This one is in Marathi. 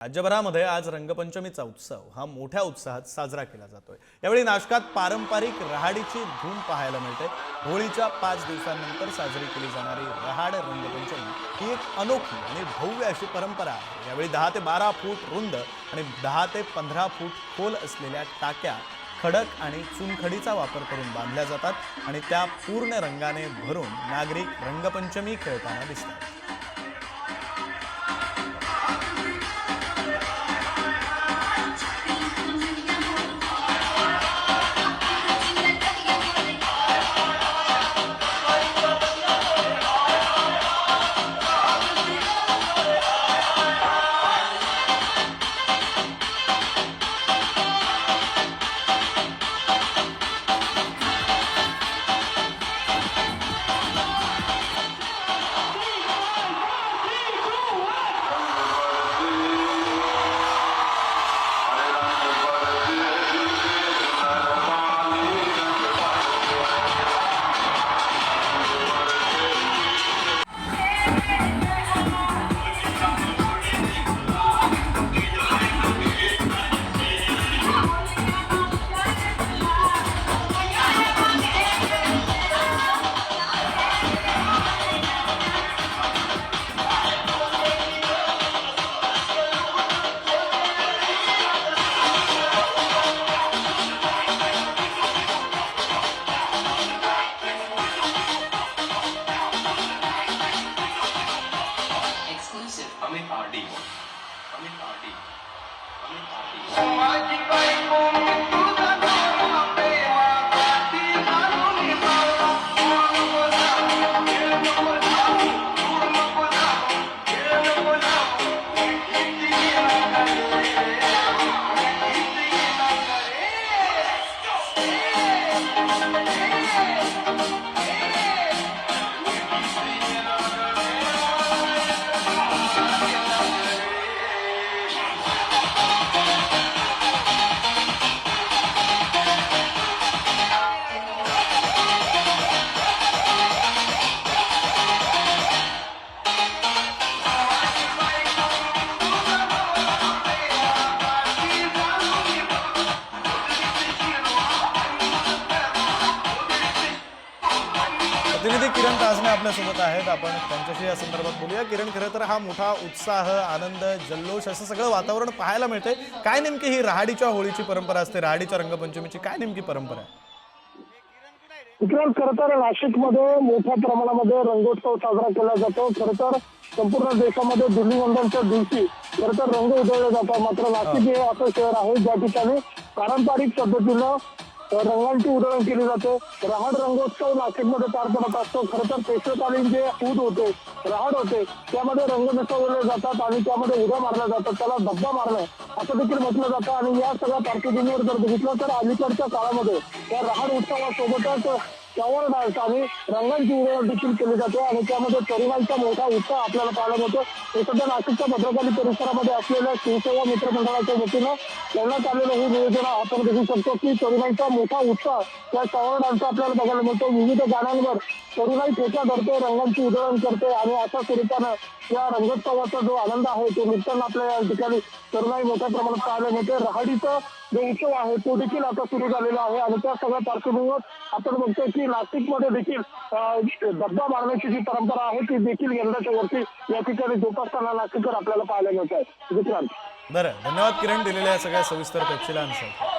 राज्यभरामध्ये आज रंगपंचमीचा उत्सव हा मोठ्या उत्साहात साजरा केला जातोय। यावेळी नाशकात पारंपरिक रहाडीची धूम पाहायला मिळते। होळीच्या 5 दिवसांनंतर साजरी केली जाणारी रहाड रंगपंचमी ही एक अनोखी आणि भव्य अशी परंपरा आहे। यावेळी 10 ते 12 फूट रुंद आणि 10 ते 15 फूट खोल असलेल्या टाक्या खडक आणि चुनखडीचा वापर करून बांधल्या जातात आणि त्या पूर्ण रंगाने भरून नागरिक रंगपंचमी खेळताना दिसतात। प्रतिनिधी किरण ताजने आपल्यासोबत आहेत। आपण त्यांच्याशी या संदर्भात बोलूया। किरण, खरं तर हा मोठा उत्साह, आनंद, जल्लोष असं सगळं वातावरण पाहायला मिळते। काय नेमकी ही रहाडीच्या होळीची परंपरा असते, रहाडीच्या रंगपंचमीची काय नेमकी परंपरा आहे? खरं तर नाशिकमध्ये मोठ्या प्रमाणामध्ये रंगोत्सव साजरा केला जातो। खरं तर संपूर्ण देशामध्ये धुलीवंदनच्या दिवशी खरं तर रंग उधळले जातात। मात्र नाशिक हे असं शहर आहे ज्या ठिकाणी पारंपरिक पद्धतीनं रंगांची उधळण केली जाते। रहाड रंगोत्सव नाशिकमध्ये पार पडत असतो। खरं तर पेशवेकालीन जे ऊद होते, रहाड होते, त्यामध्ये रंग मिसळले जातात आणि त्यामध्ये उड्या मारल्या जातात, त्याला धब्बा मारणं असं देखील म्हटलं जातं। आणि या सगळ्या पार्श्वभूमीवर जर बघितलं तर अलीकडच्या काळामध्ये या रहाड उत्सवासोबतच फ्लॉवर डान्स आणि रंगांची उधळण देखील केली जाते आणि त्यामध्ये तरुणांचा मोठा उत्साह आपल्याला पाहायला मिळतो। हे सध्या नाशिकच्या भद्रकाली परिसरामध्ये असलेल्या शिवसेना मित्र मंडळाच्या वतीनं करण्यात आलेलं हे नियोजन आपण बघू शकतो की तरुणांचा मोठा उत्साह या फ्लॉवर डान्सचा आपल्याला बघायला मिळतो। विविध गाण्यांवर तरुणाई ठेचा धरते, रंगांची उधळण करते आणि अशा स्वरूपानं या रंगोत्सवाचा जो आनंद आहे तो लुटताना आपल्या या ठिकाणी तरुणाई मोठ्या प्रमाणात पाहायला मिळते। रहाडीचा जो उत्सव आहे तो देखील आता सुरू झालेला आहे आणि त्या सगळ्या पार्श्वभूमीवर आपण बघतोय की नाशिकमध्ये देखील धब्बा मारण्याची जी परंपरा आहे ती देखील यंदाच्या वर्षी या ठिकाणी जोपासताना नाशिककर आपल्याला पाहायला मिळत आहे। विक्रांत, बरं, धन्यवाद किरण दिलेल्या सगळ्या सविस्तर तपशिलांसाठी।